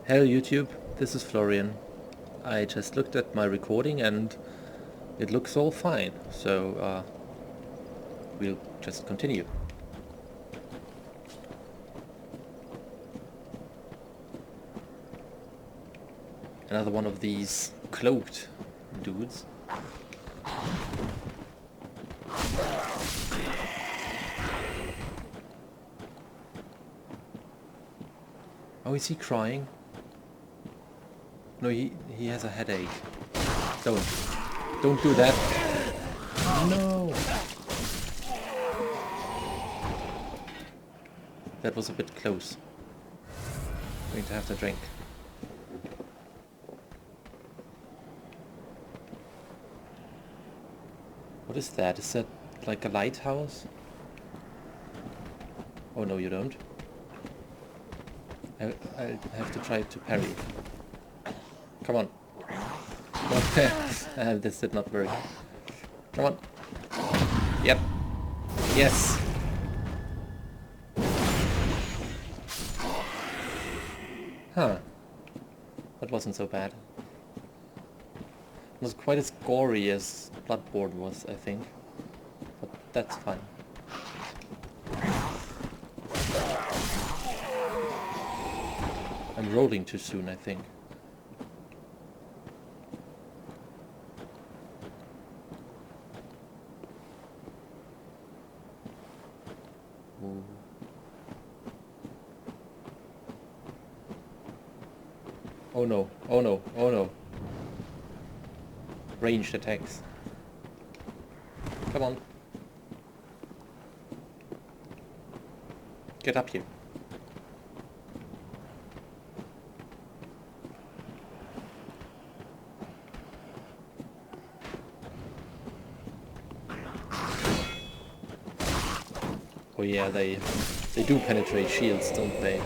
Hello YouTube, this is Florian. I just looked at my recording and it looks all fine, so we'll just continue. Another one of these cloaked dudes. Oh, is he crying? No, he has a headache. Don't do that. No! That was a bit close. I'm going to have to drink. What is that? Is that like a lighthouse? Oh no, you don't. I'll have to try to parry. Come on. Okay. This did not work. Come on. Yep. Yes. Huh. That wasn't so bad. It was quite as gory as Bloodborne was, I think. But that's fine. I'm rolling too soon, I think. Ooh. Oh no, oh no, oh no. Ranged attacks. Come on. Get up here. Oh yeah, they do penetrate shields, don't they?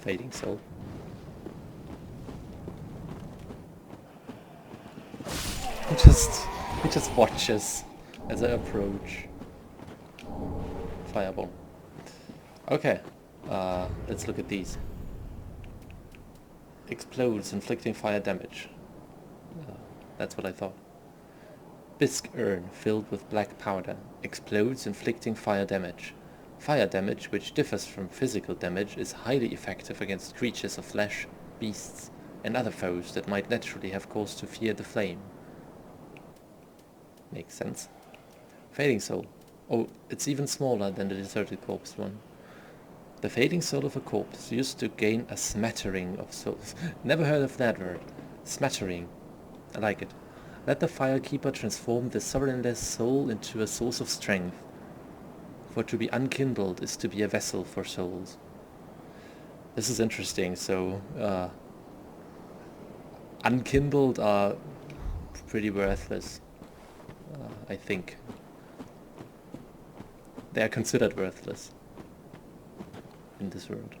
Fading Soul. He just watches as I approach. Fireball. Okay, let's look at these. Explodes, inflicting fire damage. That's what I thought. Bisque urn filled with black powder. Explodes, inflicting fire damage. Fire damage, which differs from physical damage, is highly effective against creatures of flesh, beasts, and other foes that might naturally have cause to fear the flame. Makes sense. Fading Soul. Oh, it's even smaller than the Deserted Corpse one. The fading soul of a corpse used to gain a smattering of souls. Never heard of that word. Smattering. I like it. Let the Firekeeper transform the sovereignless soul into a source of strength. For to be unkindled is to be a vessel for souls. This is interesting. So, unkindled are pretty worthless. I think. They are considered worthless in this world.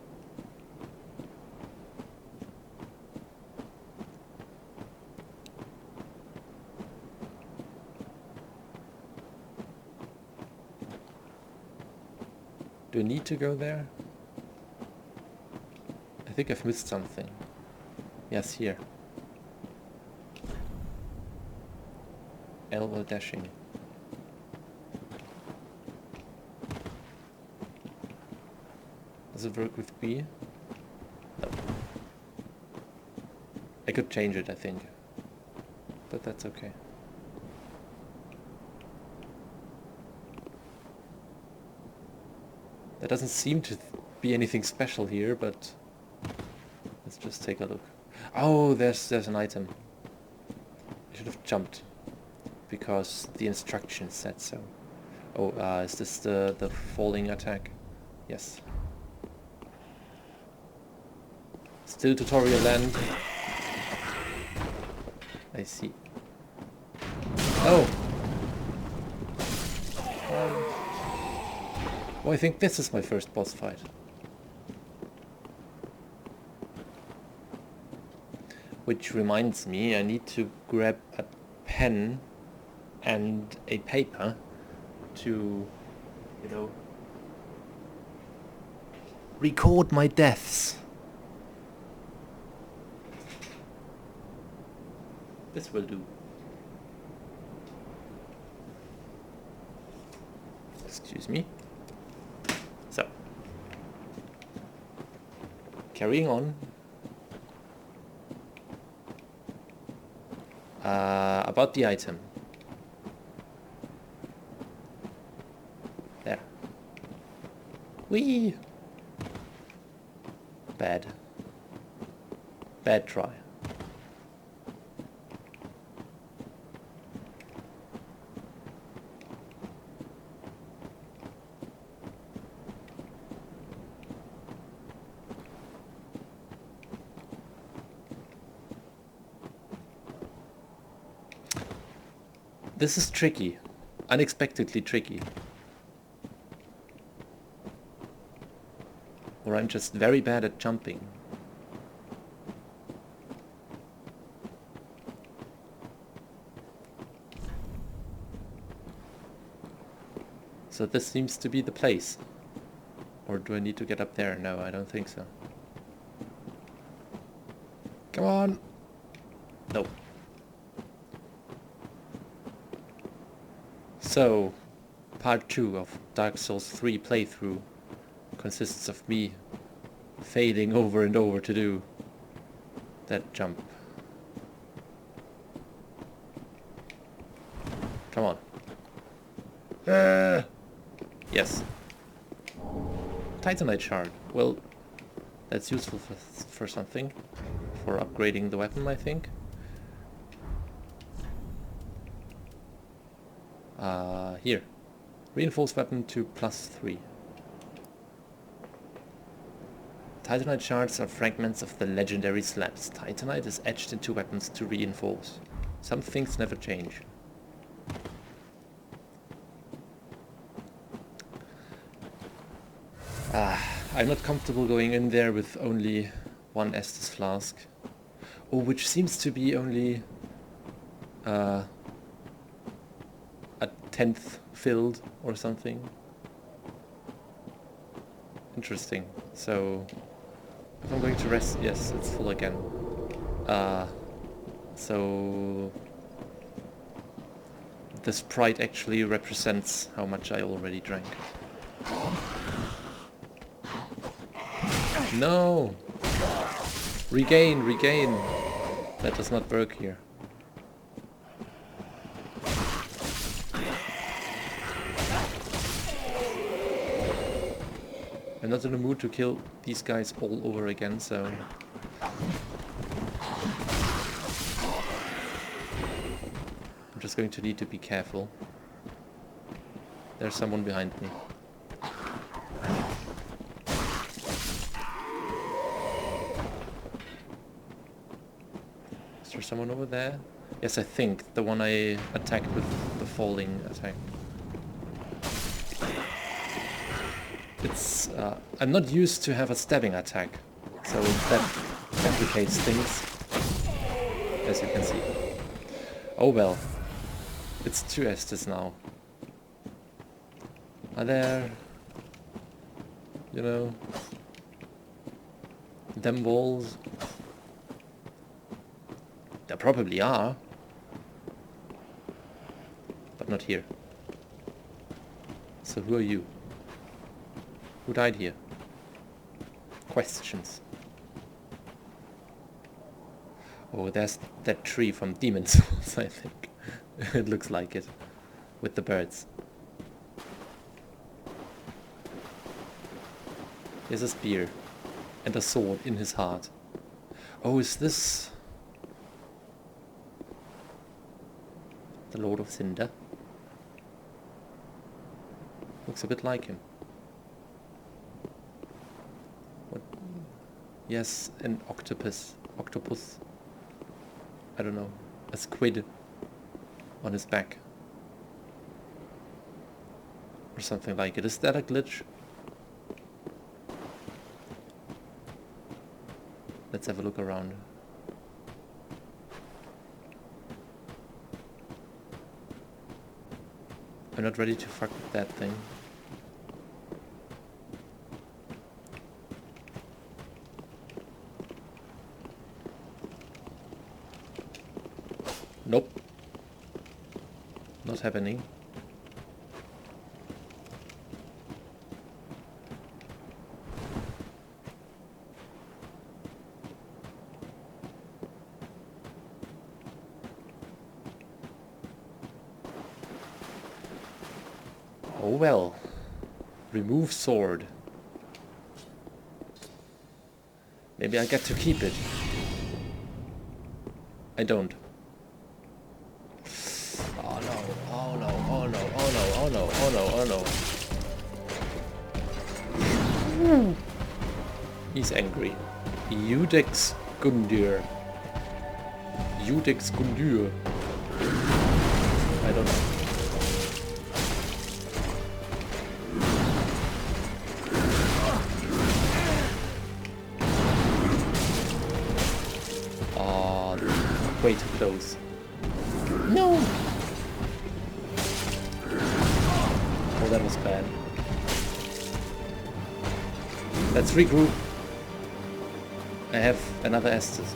Do I need to go there? I think I've missed something. Yes, here. L while dashing. Does it work with B? No. I could change it, I think. But that's okay. There doesn't seem to be anything special here, but let's just take a look. Oh, there's an item. I should have jumped because the instructions said so. Oh, is this the falling attack? Yes. Still tutorial land. I see. Oh! Oh, I think this is my first boss fight. Which reminds me, I need to grab a pen and a paper to, you know, Record my deaths. This will do. Excuse me. So, carrying on. About the item. There. Whee! Bad. Bad try. This is tricky. Unexpectedly tricky. Or I'm just very bad at jumping. So this seems to be the place. Or do I need to get up there? No, I don't think so. Come on! Nope. So, part 2 of Dark Souls 3 playthrough consists of me failing over and over to do that jump. Come on. Yes. Titanite shard. Well, that's useful for something. For upgrading the weapon, I think. Here. Reinforced weapon to +3. Titanite shards are fragments of the legendary slabs. Titanite is etched into weapons to reinforce. Some things never change. I'm not comfortable going in there with only one Estus flask. Oh, which seems to be only a 10th filled or something. Interesting. So if I'm going to rest, yes, it's full again. So the sprite actually represents how much I already drank. No! Regain, regain! That does not work here. I'm not in the mood to kill these guys all over again, so... I'm just going to need to be careful. There's someone behind me. Is there someone over there? Yes, I think. The one I attacked with the falling attack. It's... I'm not used to have a stabbing attack, so that complicates things, as you can see. Oh well. It's 2 Estus now. Are there... you know... them walls? There probably are. But not here. So who are you? Who died here? Questions. Oh, there's that tree from Demon's Souls, I think. It looks like it. With the birds. Here's a spear. And a sword in his heart. Oh, is this... the Lord of Cinder? Looks a bit like him. What? Yes, an octopus. Octopus. I don't know. A squid on his back. Or something like it. Is that a glitch? Let's have a look around. I'm not ready to fuck with that thing. what's happening. Oh well. Remove sword. Maybe I get to keep it. I don't. Oh no, oh no, oh no, oh no, oh no, oh no, oh no. He's angry. Judex Gundyr. Judex Gundyr. I don't know. Way too close. No! Oh, that was bad. Let's regroup. I have another Estus.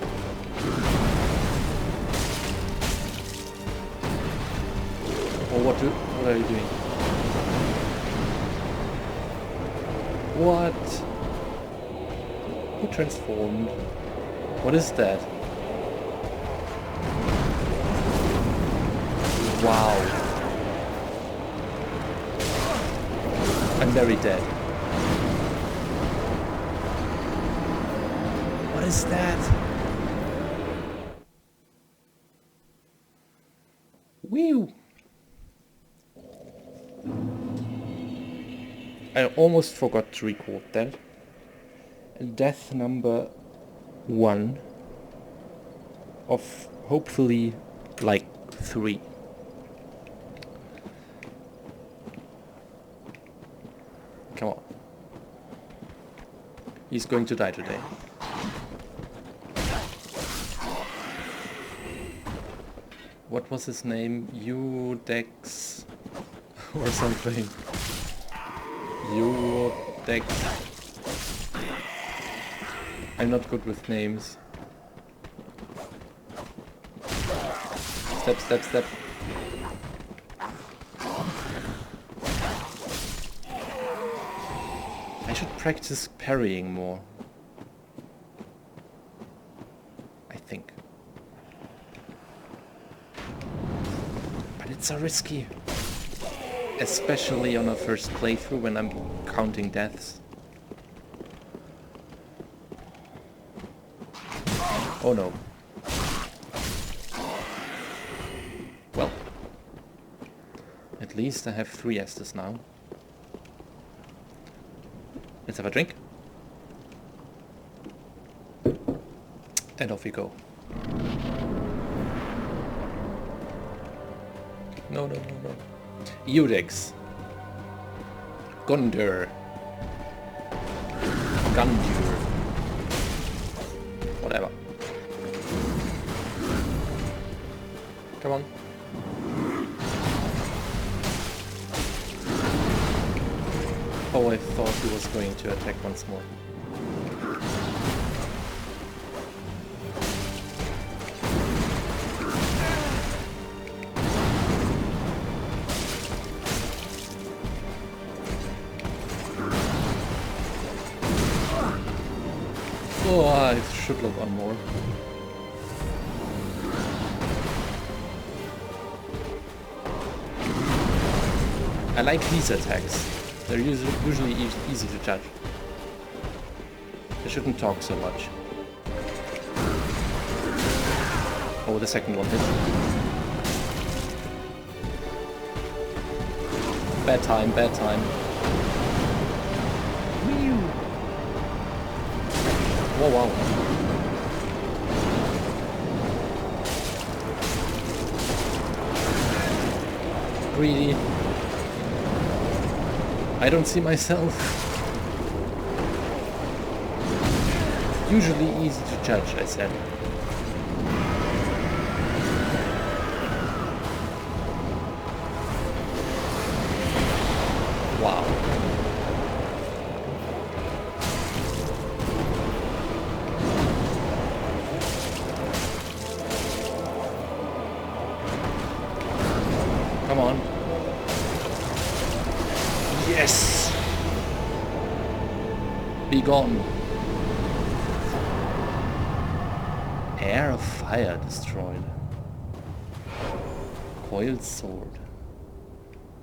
Oh, what are you doing? What? Who transformed? What is that? Wow. I'm very dead. What is that? Whew. I almost forgot to record that. Death number 1 of hopefully like 3. Come on. He's going to die today. What was his name? Judex or something. Judex. I'm not good with names. Step, step, step. I should practice parrying more. I think. But it's so risky. Especially on a first playthrough when I'm counting deaths. Oh no. Well. At least I have 3 Estus now. Let's have a drink. And off we go. No, no, no, no. Judex. Gundyr. Gundyr. Whatever. Come on. Oh, I thought he was going to attack once more. Oh, I should look on more. I like these attacks. They're usually easy to judge. I shouldn't talk so much. Oh, the second one hit. Bad time, bad time. Whoa, wow. Greedy. I don't see myself. Usually easy to judge, I said. Wow. Come on. Be gone. Air of fire destroyed. Coiled sword.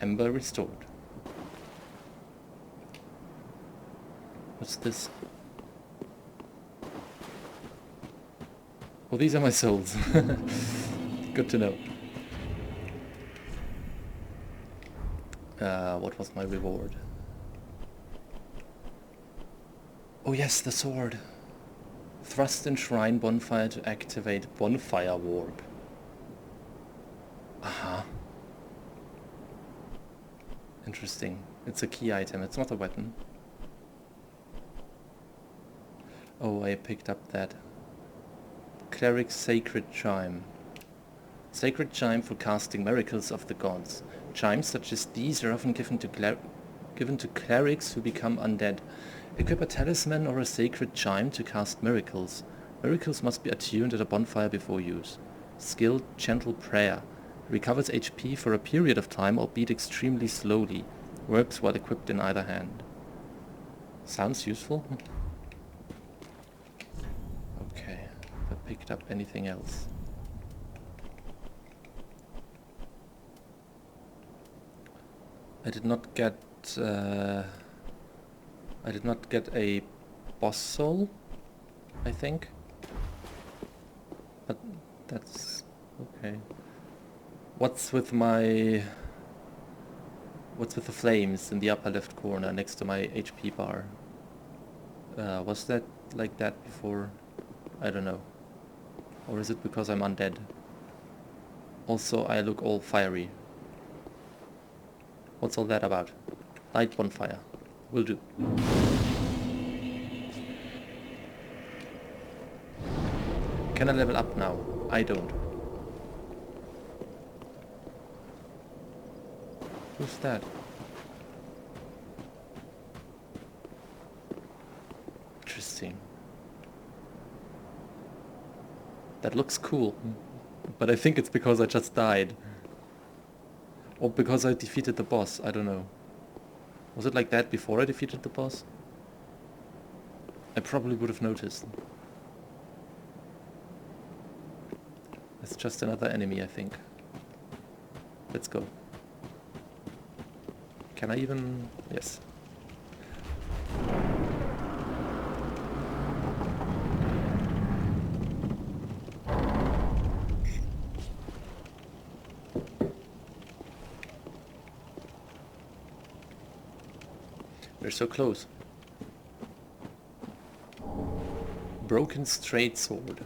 Ember restored. What's this? Oh, these are my souls. Good to know. What was my reward? Oh yes, the sword. Thrust in shrine bonfire to activate bonfire warp. Aha. Interesting. It's a key item, it's not a weapon. Oh, I picked up that. Cleric's Sacred Chime. Sacred Chime for casting miracles of the gods. Chimes such as these are often given to clerics who become undead. Equip a talisman or a sacred chime to cast miracles. Miracles must be attuned at a bonfire before use. Skill Gentle Prayer. Recovers HP for a period of time, albeit extremely slowly. Works while equipped in either hand. Sounds useful. Okay, have I picked up anything else? I did not get a boss soul, I think. But that's okay. What's with the flames in the upper left corner next to my HP bar? Was that like that before? I don't know. Or is it because I'm undead? Also, I look all fiery. What's all that about? Light bonfire. Will do. Can I level up now? I don't. Who's that? Interesting. That looks cool. But I think it's because I just died. Or because I defeated the boss, I don't know. Was it like that before I defeated the boss? I probably would have noticed. It's just another enemy, I think. Let's go. Can I even... Yes. We're so close. Broken straight sword.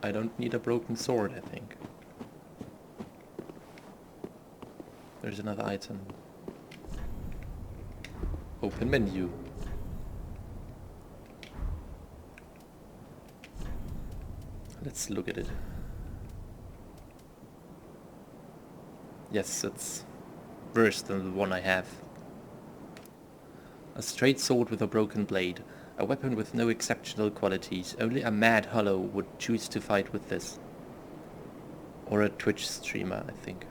I don't need a broken sword, I think. There's another item. Open menu. Let's look at it. Yes, it's worse than the one I have. A straight sword with a broken blade. A weapon with no exceptional qualities. Only a mad hollow would choose to fight with this. Or a Twitch streamer, I think.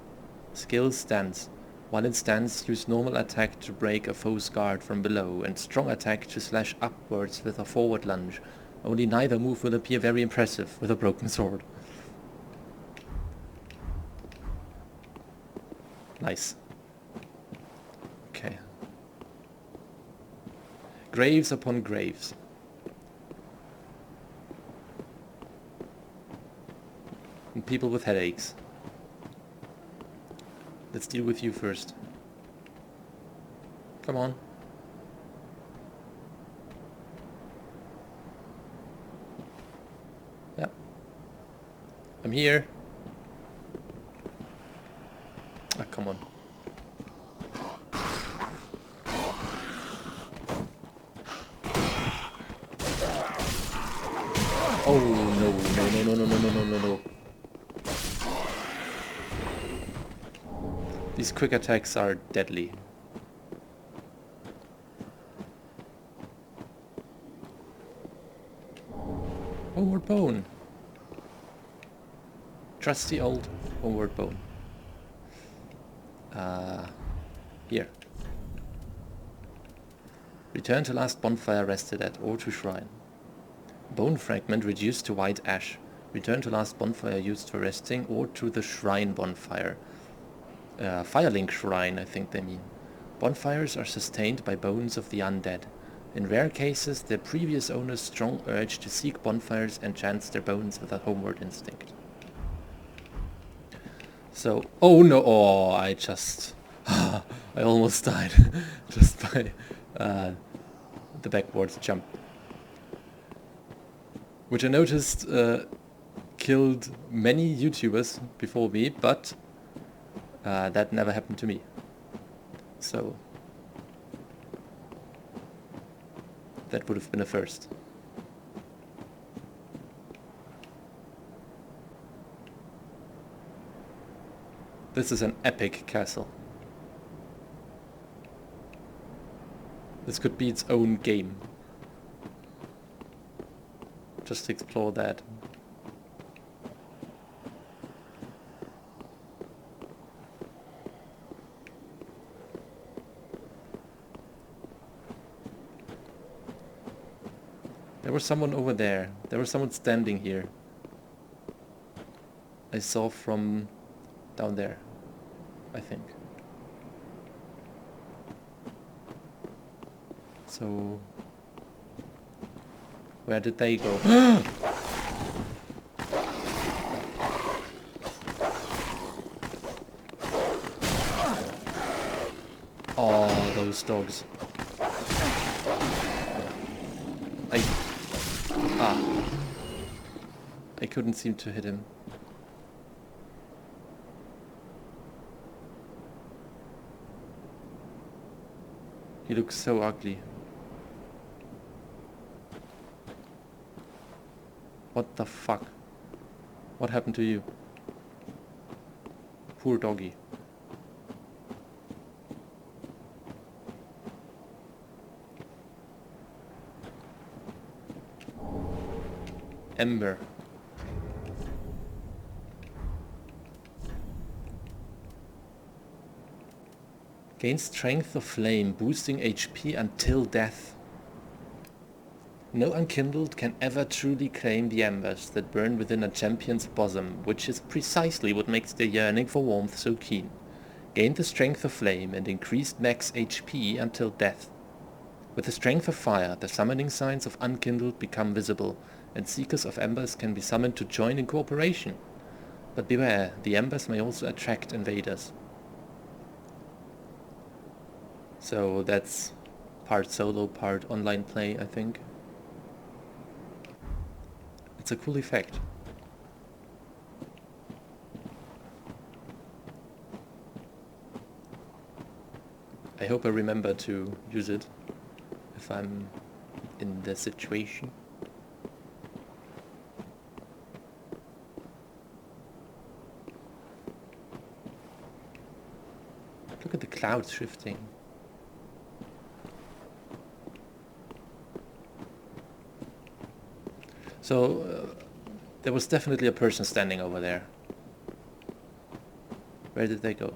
Skill Stance. While in stance, use normal attack to break a foe's guard from below, and strong attack to slash upwards with a forward lunge. Only neither move will appear very impressive with a broken sword. Nice. Okay. Graves upon graves. And people with headaches. Let's deal with you first. Come on. Yeah. I'm here. Ah, come on. Oh no, no, no, no, no, no, no, no, no. These quick attacks are deadly. Homeward Bone. Trusty old Homeward Bone. Here. Return to last bonfire rested at or to shrine. Bone fragment reduced to white ash. Return to last bonfire used for resting or to the shrine bonfire. Firelink shrine, I think they mean. Bonfires are sustained by bones of the undead. In rare cases, their previous owner's strong urge to seek bonfires enchants their bones with a homeward instinct. So, oh no, oh, I almost died just by the backwards jump. Which I noticed killed many YouTubers before me, but that never happened to me. So that would have been a first. This is an epic castle. This could be its own game. Just to explore that. There was someone over there. There was someone standing here. I saw from down there, I think. So where did they go? Oh, those dogs. I couldn't seem to hit him. He looks so ugly. What the fuck? What happened to you? Poor doggy. Ember. Gain strength of flame, boosting HP until death. No unkindled can ever truly claim the embers that burn within a champion's bosom, which is precisely what makes their yearning for warmth so keen. Gain the strength of flame and increased max HP until death. With the strength of fire, the summoning signs of unkindled become visible, and seekers of embers can be summoned to join in cooperation. But beware, the embers may also attract invaders. So that's part solo, part online play, I think. It's a cool effect. I hope I remember to use it if I'm in the situation. Look at the clouds shifting. So there was definitely a person standing over there. Where did they go?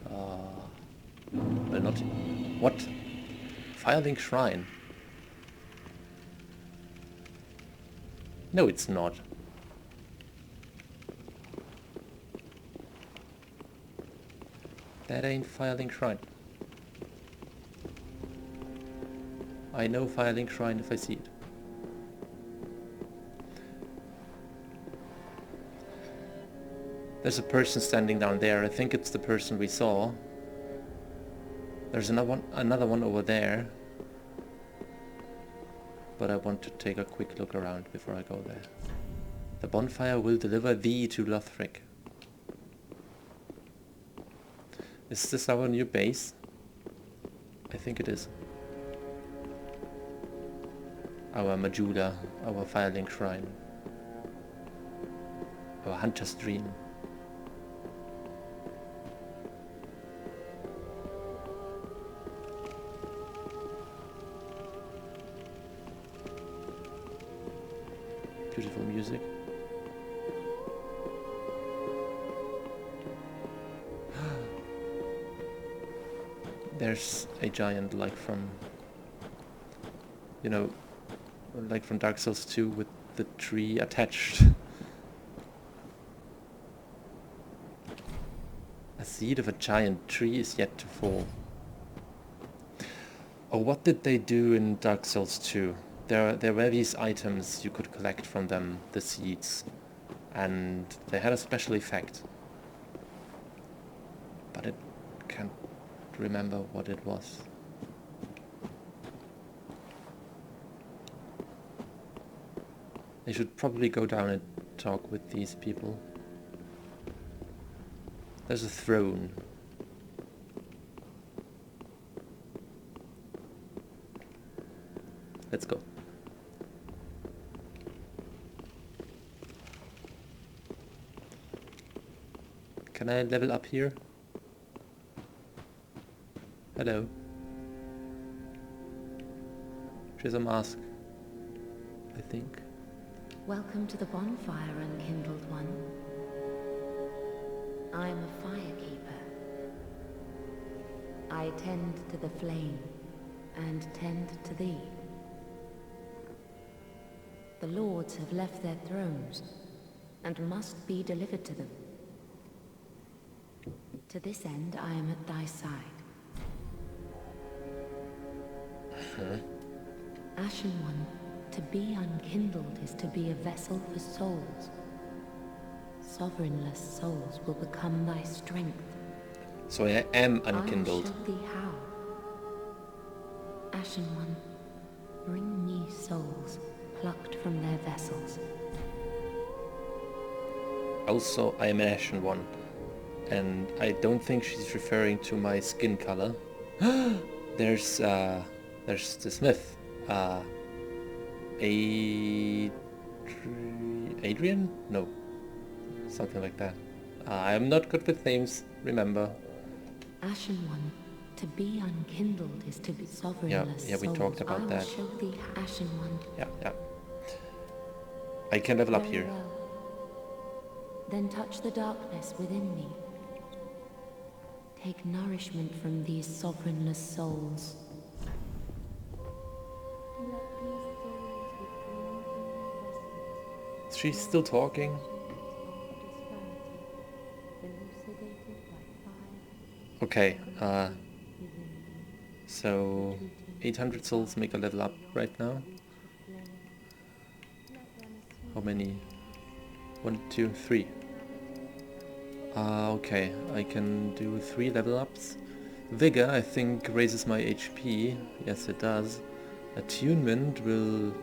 Well, not... What? Firelink Shrine? No, it's not. That ain't Firelink Shrine. I know Firelink Shrine if I see it. There's a person standing down there. I think it's the person we saw. There's another one over there. But I want to take a quick look around before I go there. The bonfire will deliver thee to Lothric. Is this our new base? I think it is. Our Majula, our Firelink Shrine. Our Hunter's Dream. Beautiful music. there's a giant like from, you know, like from Dark Souls 2 with the tree attached. A seed of a giant tree is yet to fall. Oh, what did they do in Dark Souls 2? There were these items you could collect from them, the seeds, and they had a special effect. But I can't remember what it was. I should probably go down and talk with these people. There's a throne. Let's go. Can I level up here? Hello. She's a mask, I think. Welcome to the bonfire, unkindled one. I am a firekeeper. I tend to the flame and tend to thee. The lords have left their thrones and must be delivered to them. To this end, I am at thy side. Ashen one, to be unkindled is to be a vessel for souls. Sovereignless souls will become thy strength. So I am unkindled. I will show thee how. Ashen one, bring me souls plucked from their vessels. Also, I am an Ashen one. And I don't think she's referring to my skin color. There's the smith. Adrian? No. Something like that. I am not good with names, remember. Ashen one, to be unkindled is to be sovereignless. Yeah, we talked about that. I will show thee, Ashen one. Yeah. I can level up here. Well. Then touch the darkness within me. Take nourishment from these sovereignless souls. She's still talking. Okay, so 800 souls make a level up right now. How many? 1, 2, 3. Okay, I can do 3 level ups. Vigor, I think, raises my HP. Yes, it does. Attunement will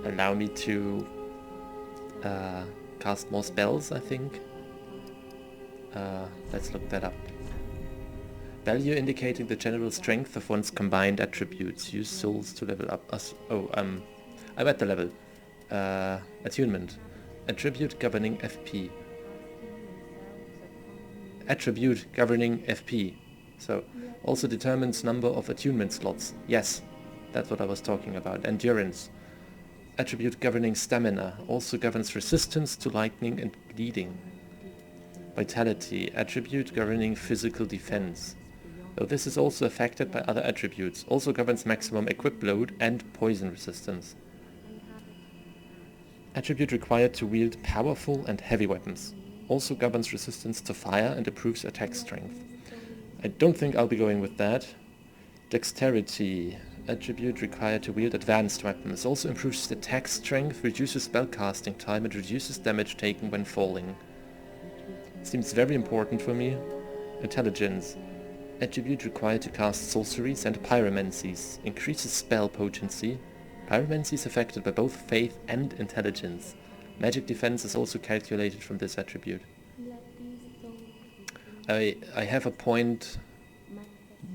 allow me to cast more spells, I think. Let's look that up. Value indicating the general strength of one's combined attributes. Use souls to level up us. I'm at the level. Attunement. Attribute governing FP. Attribute governing FP. So, also determines number of attunement slots. Yes, that's what I was talking about. Endurance. Attribute governing stamina. Also governs resistance to lightning and bleeding. Vitality. Attribute governing physical defense. Though this is also affected by other attributes. Also governs maximum equip load and poison resistance. Attribute required to wield powerful and heavy weapons. Also governs resistance to fire and improves attack strength. I don't think I'll be going with that. Dexterity. Attribute required to wield advanced weapons. Also improves attack strength, reduces spellcasting time, and reduces damage taken when falling. Seems very important for me. Intelligence. Attribute required to cast sorceries and pyromancies. Increases spell potency. Pyromancy is affected by both faith and intelligence. Magic defense is also calculated from this attribute. I have a point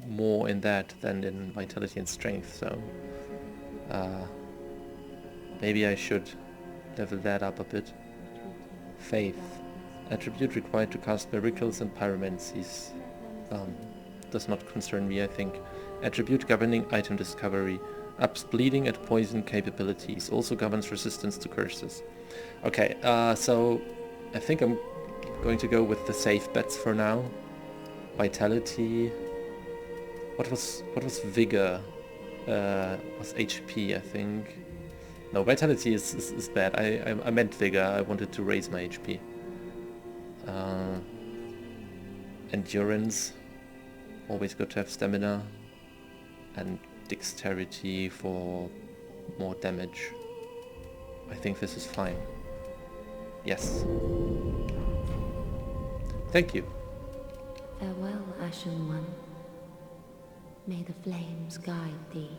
more in that than in vitality and strength, so maybe I should level that up a bit. Faith. Attribute required to cast miracles and pyromancies. Does not concern me, I think. Attribute governing item discovery. Ups bleeding and poison capabilities. Also governs resistance to curses. Okay, so I think I'm going to go with the safe bets for now. Vitality. What was vigor? Was HP, I think. No, vitality is bad. I meant vigor. I wanted to raise my HP. Endurance. Always good to have stamina. And dexterity for more damage. I think this is fine. Yes. Thank you. Farewell, Ashen One. May the flames guide thee.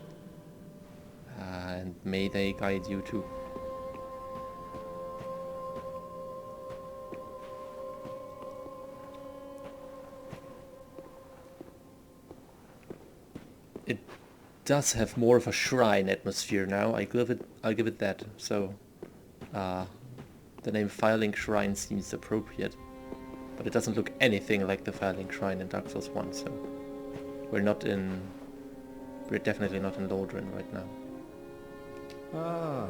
And may they guide you too. It does have more of a shrine atmosphere now. I'll give it that. So, the name Firelink Shrine seems appropriate, but it doesn't look anything like the Firelink Shrine in Dark Souls 1. So, we're definitely not in Lordran right now. Ah,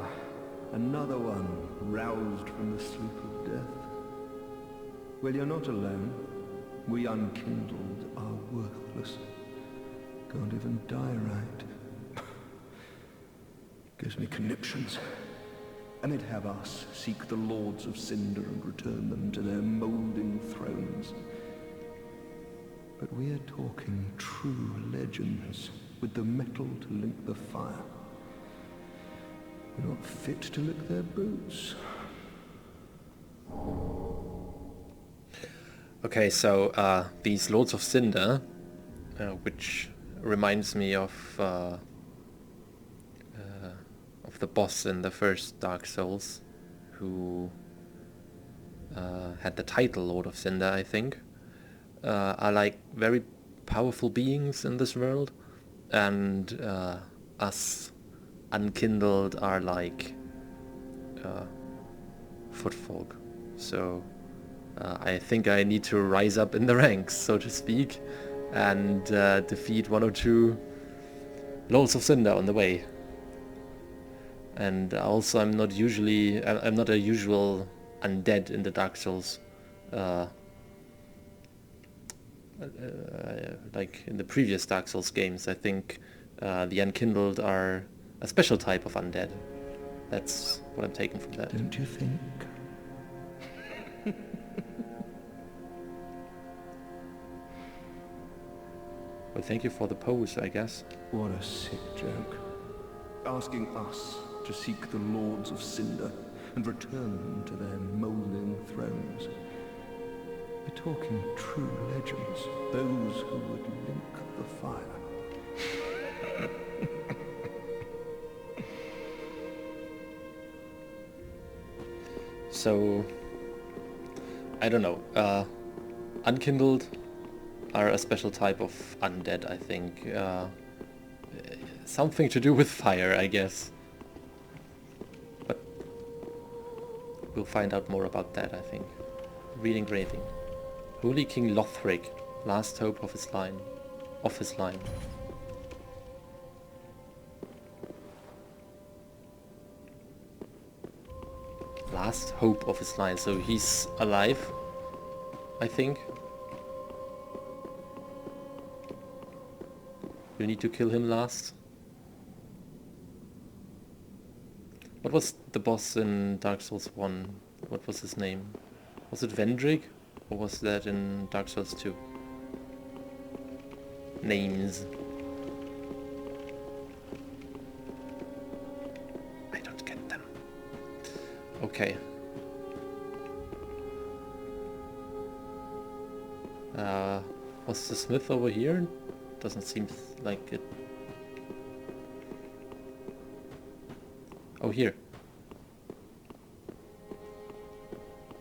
another one roused from the sleep of death. Well, you're not alone. We unkindled are worthless. Can't even die right. Gives me conniptions. And they'd have us seek the Lords of Cinder and return them to their moulding thrones. But we're talking true legends with the metal to link the fire. We're not fit to lick their boots. Okay, so these Lords of Cinder, which reminds me of the boss in the first Dark Souls, who had the title Lord of Cinder, I think, are like very powerful beings in this world, and us unkindled are like footfolk. So I think I need to rise up in the ranks, so to speak, and defeat one or two Lords of Cinder on the way. And also I'm not a usual undead in the Dark Souls, like in the previous Dark Souls games. I think the unkindled are a special type of undead. That's what I'm taking from that. Don't you think? Well, thank you for the pose, I guess. What a sick joke. Asking us to seek the Lords of Cinder and return them to their moulding thrones. We're talking true legends, those who would link the fire. So, I don't know. Unkindled are a special type of undead, I think. Something to do with fire, I guess. But we'll find out more about that, I think. Reading Graving. Holy King Lothric, last hope of his line. Last hope of his line, so he's alive, I think. You need to kill him last. What was the boss in Dark Souls 1? What was his name? Was it Vendrick? Or was that in Dark Souls 2? Names. I don't get them. Okay. Was the smith over here? Doesn't seem like it. Oh, here.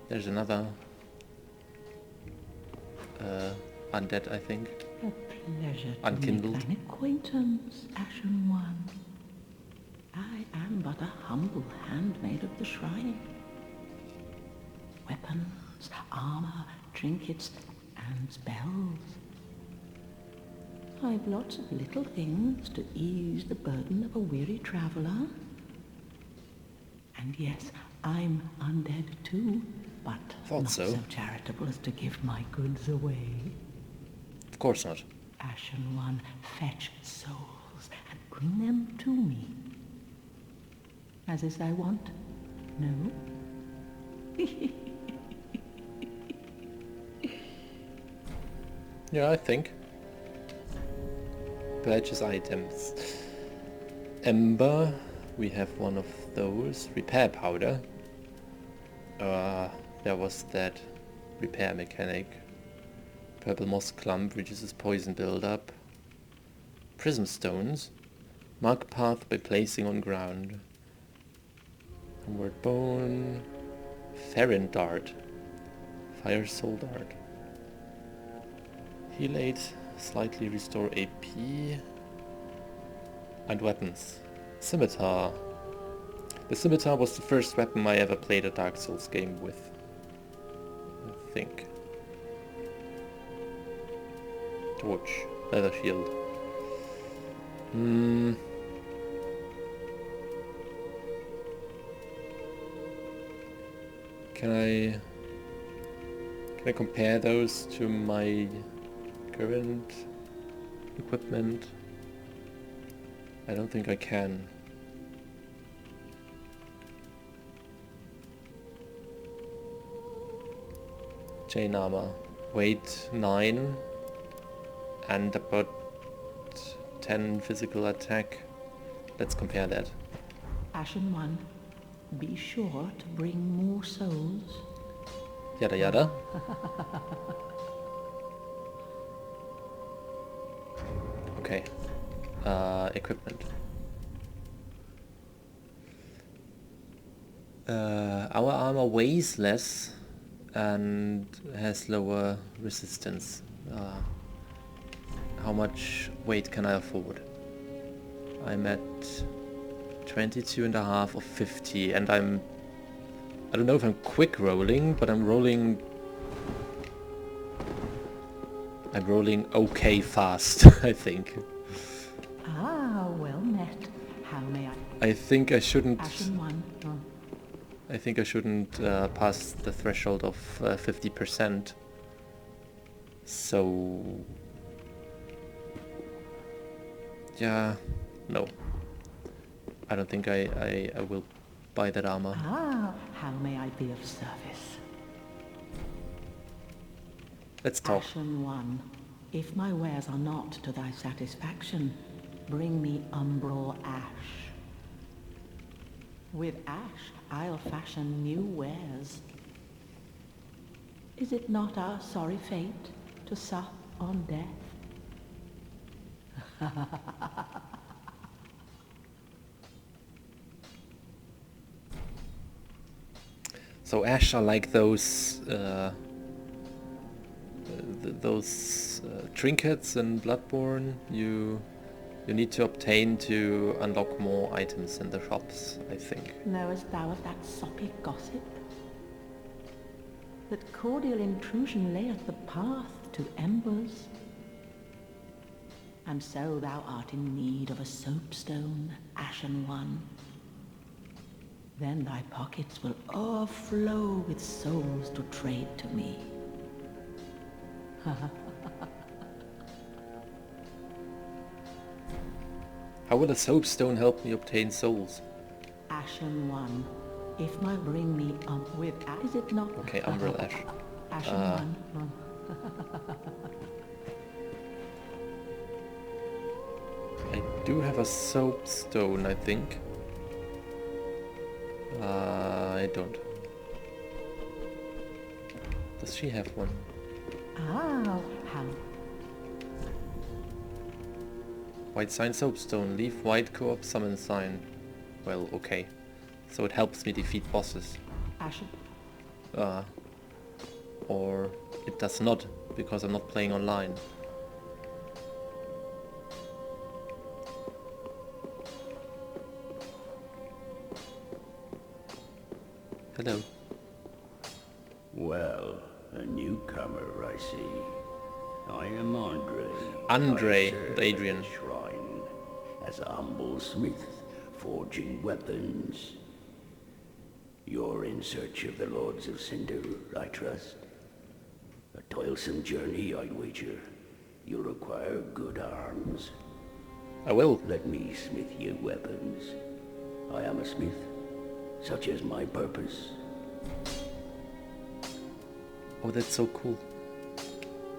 There's another undead, I think. A pleasure to Unkindled. make thine acquaintance, Ashen One. I am but a humble handmaid of the shrine. Weapons, armor, trinkets, and spells. I've lots of little things to ease the burden of a weary traveler. And yes, I'm undead too, but Thought not so. so charitable as to give my goods away. Of course not. Ashen One, fetch souls and bring them to me. As is thy wont, no? Yeah, I think. Purchase items. Ember, we have one of those. Repair powder. There was that repair mechanic. Purple moss clump reduces poison buildup. Prism stones. Mark path by placing on ground. Homeward bone. Ferrin dart. Fire soul dart. Heal 8. Slightly restore AP. And weapons. Scimitar. The scimitar was the first weapon I ever played a Dark Souls game with. I think. Torch. Leather shield. Can I compare those to my current equipment? I don't think I can. Chain armor. Weight 9 and about 10 physical attack. Let's compare that. Ashen One, be sure to bring more souls. Yada yada. Okay. Equipment. Our armor weighs less and has lower resistance. How much weight can I afford? I'm at 22.5 of 50 and I don't know if I'm quick rolling, but I'm rolling okay fast, I think. Ah, well met. How may I? I think I shouldn't Ashen One. pass the threshold of 50%. So yeah, no. I don't think I will buy that armor. Ah, how may I be of service? Let's talk. Ashen One, if my wares are not to thy satisfaction, bring me umbral ash. With ash, I'll fashion new wares. Is it not our sorry fate to sup on death? So ash are like those trinkets in Bloodborne you need to obtain to unlock more items in the shops, I think. Knowest thou of that soppy gossip? That cordial intrusion layeth the path to embers. And so thou art in need of a soapstone, Ashen One. Then thy pockets will overflow with souls to trade to me. How will a soapstone help me obtain souls? Ashen One, if my bring me up with is it not? Okay, umbral ash. Ashen One. I do have a soapstone, I think. I don't. Does she have one? Ah, how? White sign soapstone. Leave white co-op summon sign. Well, okay. So it helps me defeat bosses. Ashen. Or it does not, because I'm not playing online. Hello. Well, a newcomer, I see. I am Andre. Andre, I serve Adrian. at the shrine as a humble smith, forging weapons. You're in search of the Lords of Cinder, I trust. A toilsome journey, I'd wager. You'll require good arms. I will. Let me smith you weapons. I am a smith. Such is my purpose. Oh, that's so cool.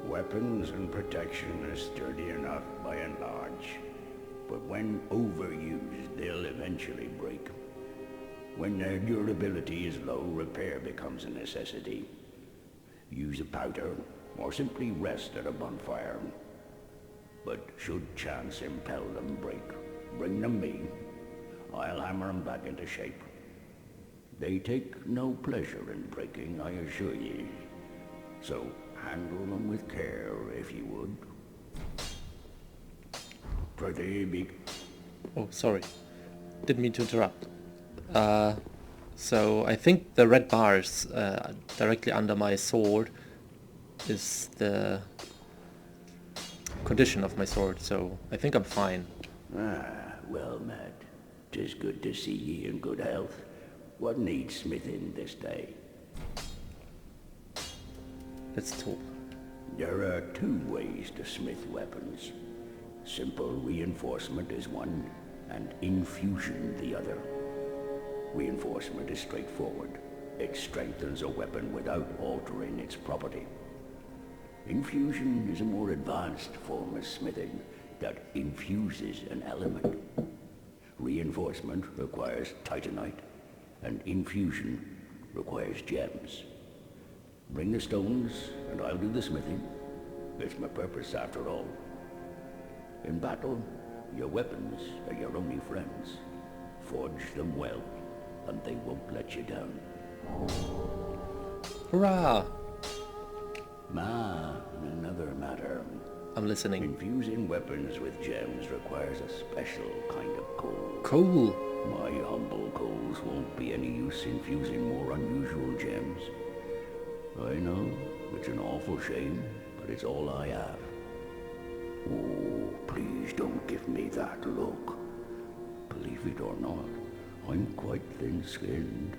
Weapons and protection are sturdy enough by and large, but when overused, they'll eventually break. When their durability is low, repair becomes a necessity. Use a powder, or simply rest at a bonfire. But should chance impel them break, bring them me. I'll hammer them back into shape. They take no pleasure in breaking, I assure ye. So handle them with care, if you would. Pretty big. Oh, sorry. Didn't mean to interrupt. So I think the red bars directly under my sword is the condition of my sword, so I think I'm fine. Ah, well met. 'Tis good to see ye in good health. What needs smithing this day? Let's talk. There are two ways to smith weapons. Simple reinforcement is one, and infusion the other. Reinforcement is straightforward. It strengthens a weapon without altering its property. Infusion is a more advanced form of smithing that infuses an element. Reinforcement requires titanite, and infusion requires gems. Bring the stones, and I'll do the smithing. It's my purpose, after all. In battle, your weapons are your only friends. Forge them well, and they won't let you down. Hurrah! Another matter. I'm listening. Infusing weapons with gems requires a special kind of coal. Cool. My humble coals won't be any use infusing more unusual gems. I know, it's an awful shame, but it's all I have. Oh, please don't give me that look. Believe it or not, I'm quite thin-skinned.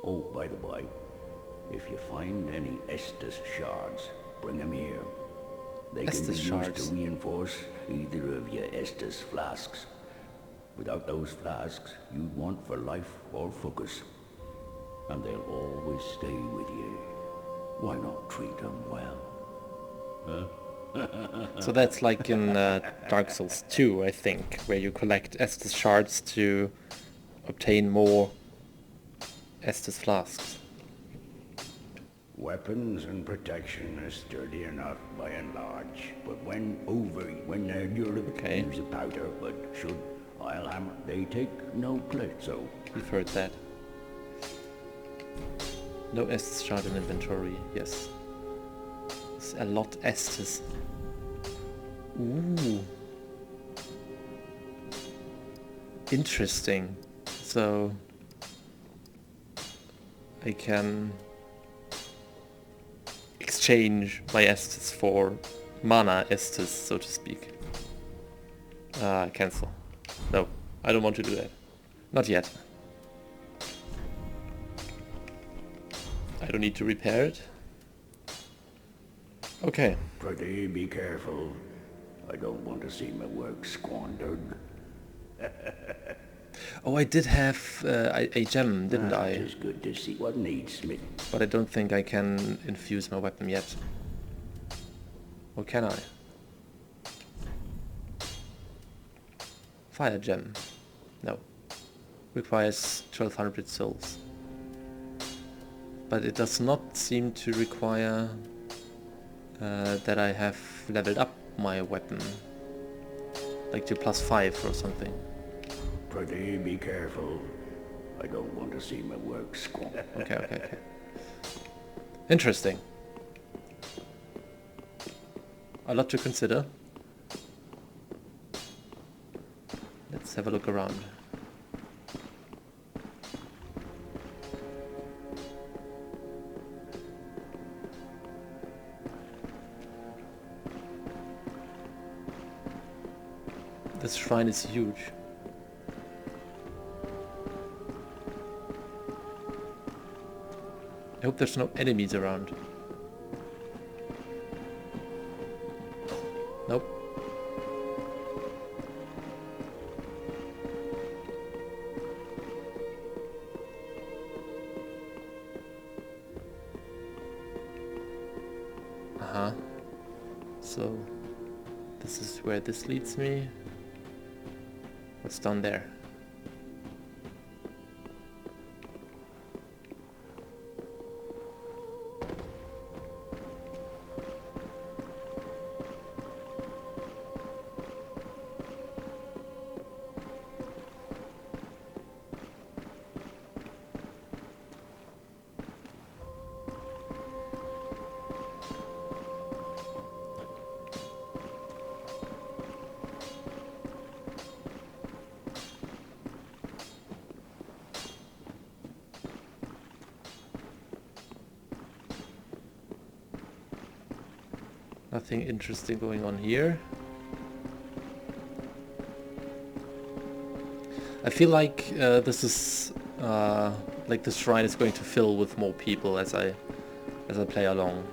Oh, by the by, if you find any Estus shards, bring them here. They can be Estus used shards. to reinforce either of your Estus flasks. Without those flasks, you'd want for life or focus. And they'll always stay with you. Why not treat them well? So that's like in Dark Souls 2, I think, where you collect Estus shards to obtain more Estus flasks. Weapons and protection are sturdy enough by and large, but when they're durable, Okay. use a powder, but should I'll hammer, they take no place, so We've heard that. No Estus shard in inventory, yes. It's a lot Estus. Ooh. Interesting. So I can exchange my Estus for mana Estus, so to speak. Cancel. No, I don't want to do that. Not yet. I don't need to repair it. Okay. pretty be careful. I don't want to see my work squandered. Oh, I did have a gem, didn't I? It is good to see what needs smith. But I don't think I can infuse my weapon yet. Or can I? Fire gem. No. Requires 1200 souls. But it does not seem to require that I have leveled up my weapon. Like to +5 or something. Pretty be careful. I don't want to see my work squandered. Okay. Interesting. A lot to consider. Let's have a look around. This shrine is huge. I hope there's no enemies around. Nope. Uh-huh. So, this is where this leads me. What's down there? Nothing interesting going on here. I feel like this is like the shrine is going to fill with more people as I play along.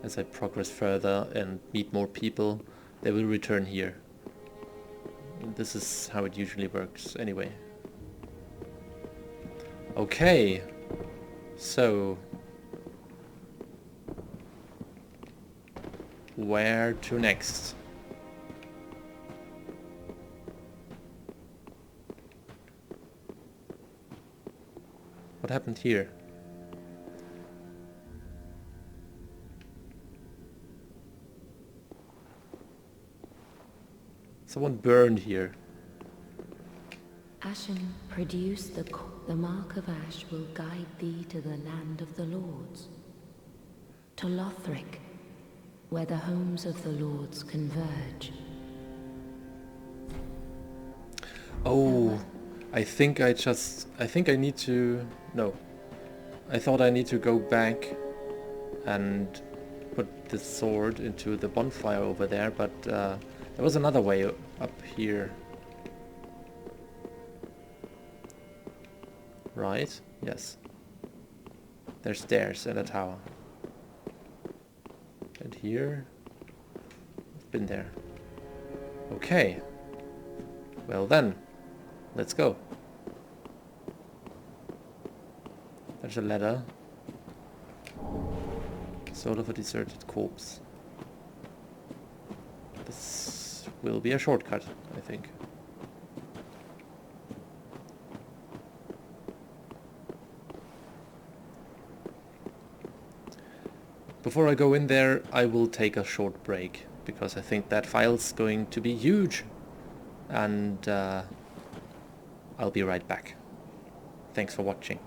As I progress further and meet more people, they will return here. This is how it usually works anyway. Okay, so where to next? What happened here? Someone burned here. Ashen, produce the mark of ash will guide thee to the land of the lords. To Lothric, where the homes of the lords converge. Oh, I think I need to... No. I thought I need to go back and put the sword into the bonfire over there, but there was another way up here. Right? Yes. There's stairs and a tower. And here... I've been there. Okay. Well then, let's go. There's a ladder. Soul of a deserted corpse. This will be a shortcut, I think. Before I go in there, I will take a short break, because I think that file's going to be huge. And I'll be right back. Thanks for watching.